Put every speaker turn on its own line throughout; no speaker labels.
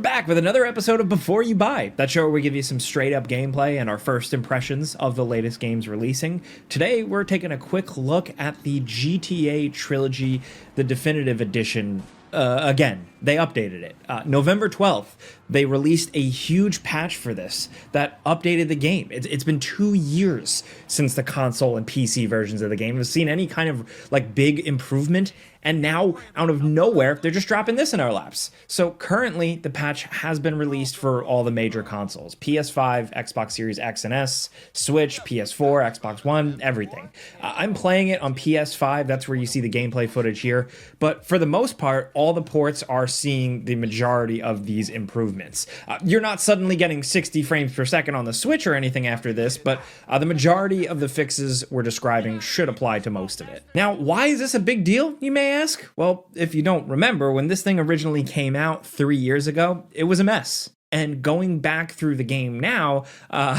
back with another episode of Before You Buy, that show where we give you some straight up gameplay and our first impressions of the latest games releasing. Today, we're taking a quick look at the GTA Trilogy, the Definitive Edition. Again, they updated it. November 12th, they released a huge patch for this that updated the game. It's been 2 years since the console and PC versions of the game have seen any kind of like big improvement, and now out of nowhere, they're just dropping this in our laps. So currently, the patch has been released for all the major consoles: PS5, Xbox Series X and S, Switch, PS4, Xbox One, everything. I'm playing it on PS5, that's where you see the gameplay footage here, but for the most part, all the ports are seeing the majority of these improvements. You're not suddenly getting 60 frames per second on the Switch or anything after this, but the majority of the fixes we're describing should apply to most of it. Now, why is this a big deal, you may ask? Well, if you don't remember, when this thing originally came out 3 years ago, it was a mess. And going back through the game now,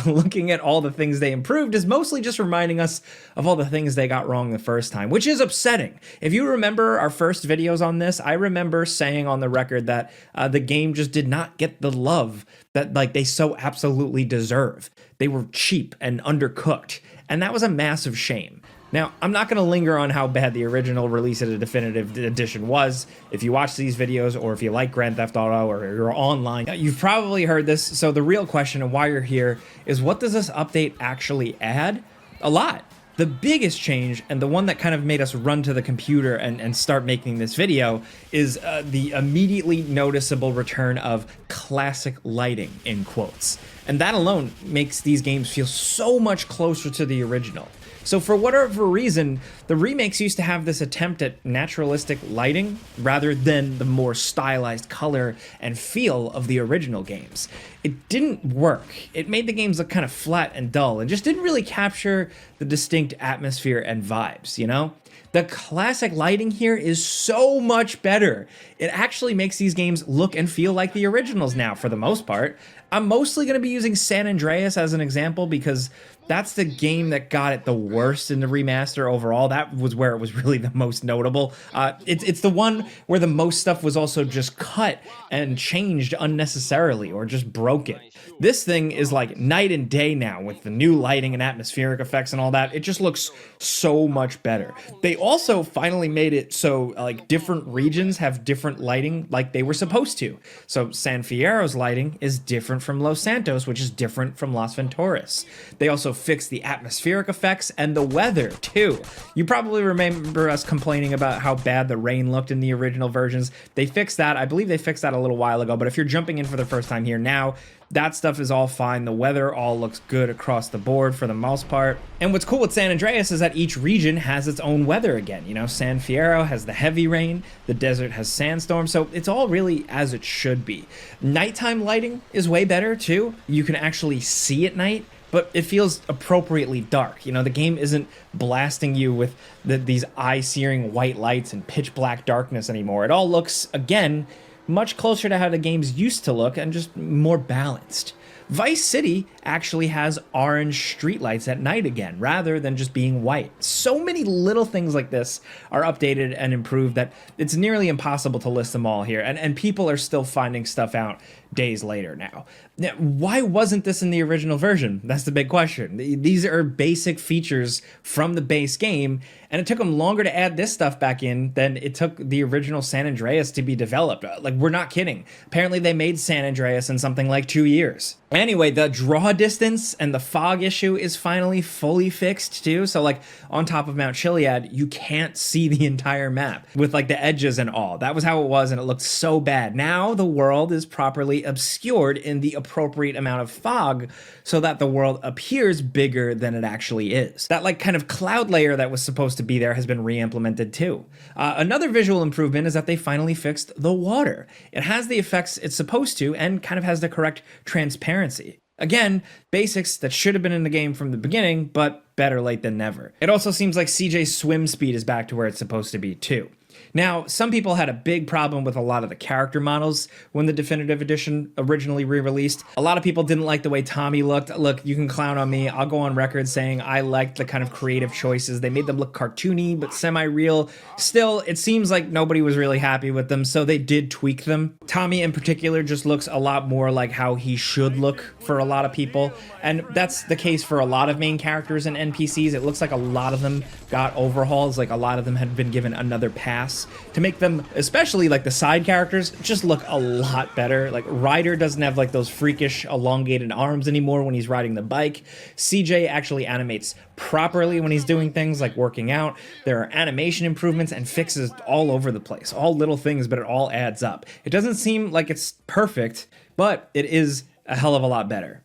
looking at all the things they improved is mostly just reminding us of all the things they got wrong the first time, which is upsetting. If you remember our first videos on this, I remember saying on the record that the game just did not get the love that they so absolutely deserve. They were cheap and undercooked, and that was a massive shame. Now, I'm not going to linger on how bad the original release of the Definitive Edition was. If you watch these videos, or if you like Grand Theft Auto, or you're online, you've probably heard this. So the real question and why you're here is, what does this update actually add? A lot. The biggest change, and the one that kind of made us run to the computer and start making this video, is the immediately noticeable return of classic lighting, in quotes. And that alone makes these games feel so much closer to the original. So for whatever reason, the remakes used to have this attempt at naturalistic lighting rather than the more stylized color and feel of the original games. It didn't work. It made the games look kind of flat and dull and just didn't really capture the distinct atmosphere and vibes, you know? The classic lighting here is so much better. It actually makes these games look and feel like the originals now, for the most part. I'm mostly going to be using San Andreas as an example because that's the game that got it the worst in the remaster overall. That was where it was really the most notable. It's the one where the most stuff was also just cut and changed unnecessarily or just broken. This thing is like night and day now with the new lighting and atmospheric effects and all that. It just looks so much better. They also finally made it so like different regions have different lighting like they were supposed to. So San Fierro's lighting is different from Los Santos, which is different from Las Venturas. They also fixed the atmospheric effects and the weather too. You probably remember us complaining about how bad the rain looked in the original versions. They fixed that. I believe they fixed that a little while ago, but if you're jumping in for the first time here now, that stuff is all fine. The weather all looks good across the board for the most part. And what's cool with San Andreas is that each region has its own weather again. You know, San Fierro has the heavy rain, the desert has sandstorms, so it's all really as it should be. Nighttime lighting is way better too. You can actually see at night, but it feels appropriately dark. You know, the game isn't blasting you with these eye-searing white lights and pitch black darkness anymore. It all looks, again, much closer to how the games used to look and just more balanced. Vice City actually has orange streetlights at night again, rather than just being white. So many little things like this are updated and improved that it's nearly impossible to list them all here, and people are still finding stuff out days later now. Now, why wasn't this in the original version? That's the big question. These are basic features from the base game, and it took them longer to add this stuff back in than it took the original San Andreas to be developed. Like, we're not kidding. Apparently they made San Andreas in something like 2 years. Anyway, the draw distance and the fog issue is finally fully fixed too. So like on top of Mount Chiliad, you can't see the entire map with like the edges and all. That was how it was, and it looked so bad. Now the world is properly obscured in the appropriate amount of fog so that the world appears bigger than it actually is. That like kind of cloud layer that was supposed to be there has been re-implemented too. Another visual improvement is that they finally fixed the water. It has the effects it's supposed to and kind of has the correct transparency. Again, basics that should have been in the game from the beginning, but better late than never. It also seems like CJ's swim speed is back to where it's supposed to be too. Now, some people had a big problem with a lot of the character models when the Definitive Edition originally re-released. A lot of people didn't like the way Tommy looked. Look, you can clown on me. I'll go on record saying I liked the kind of creative choices. They made them look cartoony, but semi-real. Still, it seems like nobody was really happy with them, so they did tweak them. Tommy in particular just looks a lot more like how he should look for a lot of people, and that's the case for a lot of main characters and NPCs. It looks like a lot of them got overhauls, like a lot of them had been given another pass to make them, especially like the side characters, just look a lot better. Like Ryder doesn't have like those freakish elongated arms anymore when he's riding the bike. CJ actually animates properly when he's doing things like working out. There are animation improvements and fixes all over the place, all little things, but it all adds up. It doesn't seem like it's perfect, but it is a hell of a lot better.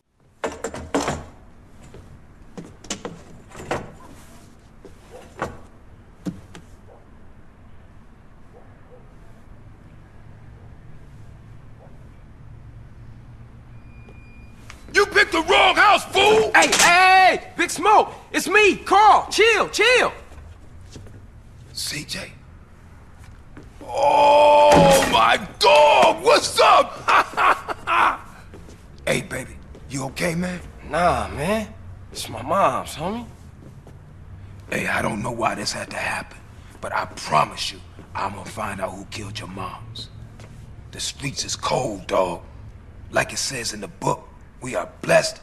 You picked the wrong house, fool!
Hey, Big Smoke! It's me, Carl! Chill!
CJ? Oh, my dog! What's up? Hey, baby, you okay, man?
Nah, man. It's my mom's, homie.
Hey, I don't know why this had to happen, but I promise you, I'm gonna find out who killed your moms. The streets is cold, dog. Like it says in the book, we are blessed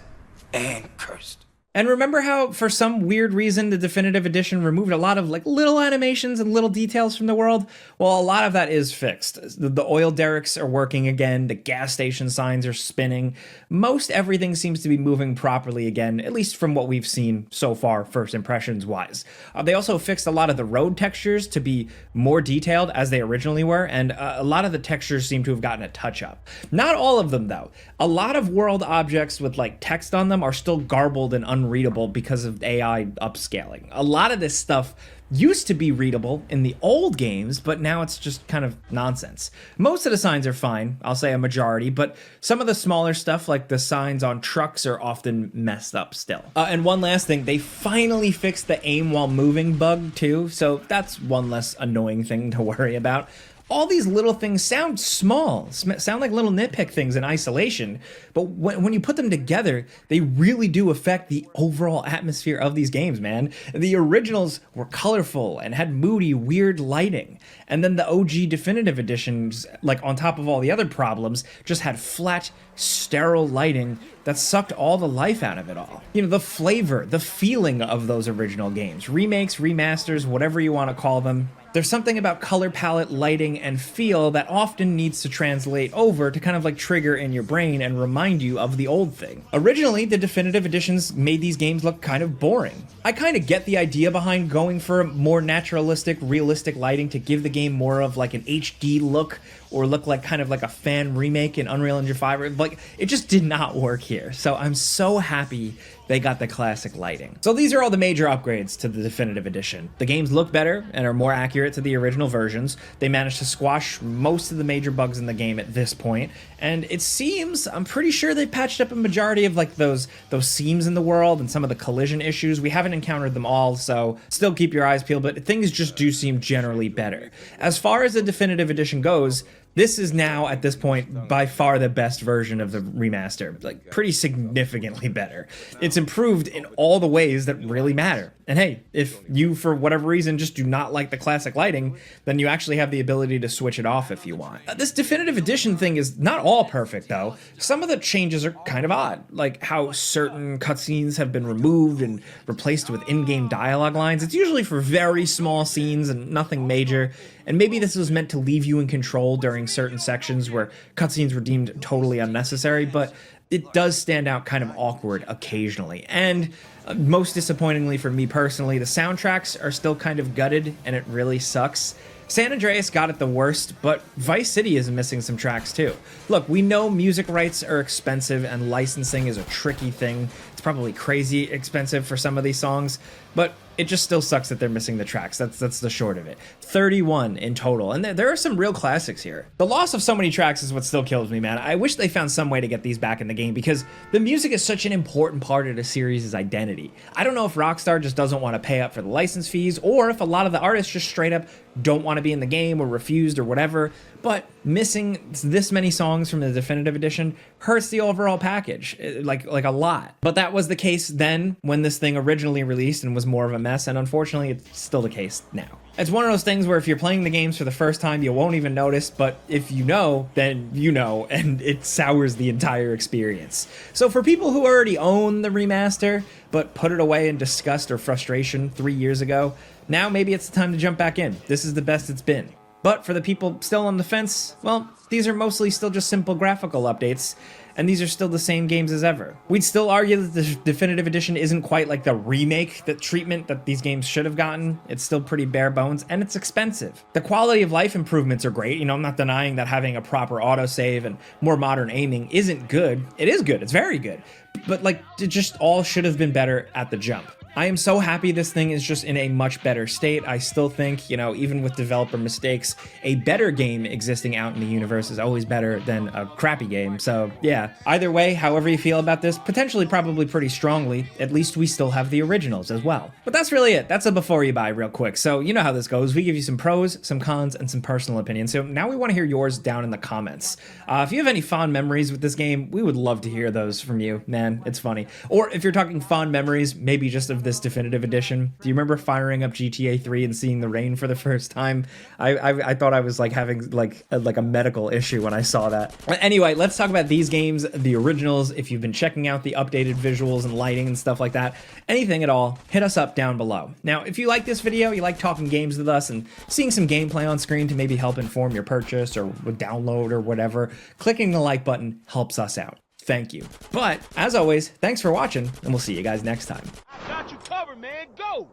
and cursed.
And remember how, for some weird reason, the Definitive Edition removed a lot of like little animations and little details from the world? Well, a lot of that is fixed. The oil derricks are working again, the gas station signs are spinning. Most everything seems to be moving properly again, at least from what we've seen so far, first impressions wise. They also fixed a lot of the road textures to be more detailed as they originally were, and a lot of the textures seem to have gotten a touch up. Not all of them, though. A lot of world objects with like text on them are still garbled and unreadable because of AI upscaling. A lot of this stuff used to be readable in the old games, but now it's just kind of nonsense. Most of the signs are fine, I'll say a majority, but some of the smaller stuff like the signs on trucks are often messed up still. And one last thing, they finally fixed the aim while moving bug too, so that's one less annoying thing to worry about. All these little things sound small, sound like little nitpick things in isolation, but when you put them together, they really do affect the overall atmosphere of these games, man. The originals were colorful and had moody, weird lighting, and then the OG Definitive Editions, like on top of all the other problems, just had flat, sterile lighting that sucked all the life out of it all. You know, the flavor, the feeling of those original games, remakes, remasters, whatever you want to call them. There's something about color palette, lighting, and feel that often needs to translate over to kind of like trigger in your brain and remind you of the old thing. Originally, the Definitive Editions made these games look kind of boring. I kind of get the idea behind going for more naturalistic, realistic lighting to give the game more of like an HD look, or look like kind of like a fan remake in Unreal Engine 5. Like, it just did not work here. So I'm so happy they got the classic lighting. So these are all the major upgrades to the Definitive Edition. The games look better and are more accurate to the original versions. They managed to squash most of the major bugs in the game at this point, and it seems, I'm pretty sure they patched up a majority of like those seams in the world and some of the collision issues. We haven't encountered them all, so still keep your eyes peeled, but things just do seem generally better. As far as the Definitive Edition goes, this is now, at this point, by far the best version of the remaster, like pretty significantly better. It's improved in all the ways that really matter. And hey, if you, for whatever reason, just do not like the classic lighting, then you actually have the ability to switch it off if you want. This Definitive Edition thing is not all perfect, though. Some of the changes are kind of odd, like how certain cutscenes have been removed and replaced with in-game dialogue lines. It's usually for very small scenes and nothing major, and maybe this was meant to leave you in control during certain sections where cutscenes were deemed totally unnecessary, but it does stand out kind of awkward occasionally. And most disappointingly for me personally, the soundtracks are still kind of gutted, and it really sucks. San Andreas got it the worst, but Vice City is missing some tracks too. Look, we know music rights are expensive and licensing is a tricky thing. It's probably crazy expensive for some of these songs, But it just still sucks that they're missing the tracks. That's the short of it. 31 in total, and there are some real classics here. The loss of so many tracks is what still kills me, man. I wish they found some way to get these back in the game because the music is such an important part of the series' identity. I don't know if Rockstar just doesn't want to pay up for the license fees, or if a lot of the artists just straight up don't want to be in the game or refused or whatever, but missing this many songs from the definitive edition hurts the overall package, like a lot. But that was the case then when this thing originally released and was more of a mess, and unfortunately it's still the case now. It's one of those things where if you're playing the games for the first time, you won't even notice, but if you know, then you know, and it sours the entire experience. So for people who already own the remaster, but put it away in disgust or frustration 3 years ago, now maybe it's the time to jump back in. This is the best it's been. But for the people still on the fence, well, these are mostly still just simple graphical updates, and these are still the same games as ever. We'd still argue that the definitive edition isn't quite like the remake, the treatment that these games should have gotten. It's still pretty bare bones, and it's expensive. The quality of life improvements are great. You know, I'm not denying that having a proper autosave and more modern aiming isn't good. It is good, it's very good. But like, it just all should have been better at the jump. I am so happy this thing is just in a much better state. I still think, you know, even with developer mistakes, a better game existing out in the universe is always better than a crappy game. So yeah, either way, however you feel about this, potentially probably pretty strongly, at least we still have the originals as well. But that's really it. That's a before you buy real quick. So you know how this goes. We give you some pros, some cons, and some personal opinions. So now we want to hear yours down in the comments. If you have any fond memories with this game, we would love to hear those from you, man. It's funny. Or if you're talking fond memories, maybe just of this definitive edition. Do you remember firing up GTA 3 and seeing the rain for the first time? I thought I was like having like a medical issue when I saw that. Anyway, let's talk about these games, the originals. If you've been checking out the updated visuals and lighting and stuff like that, anything at all, hit us up down below. Now, if you like this video, you like talking games with us and seeing some gameplay on screen to maybe help inform your purchase or download or whatever, clicking the like button helps us out. Thank you. But as always, thanks for watching, and we'll see you guys next time.
I got you covered, man. Go!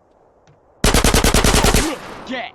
Yeah.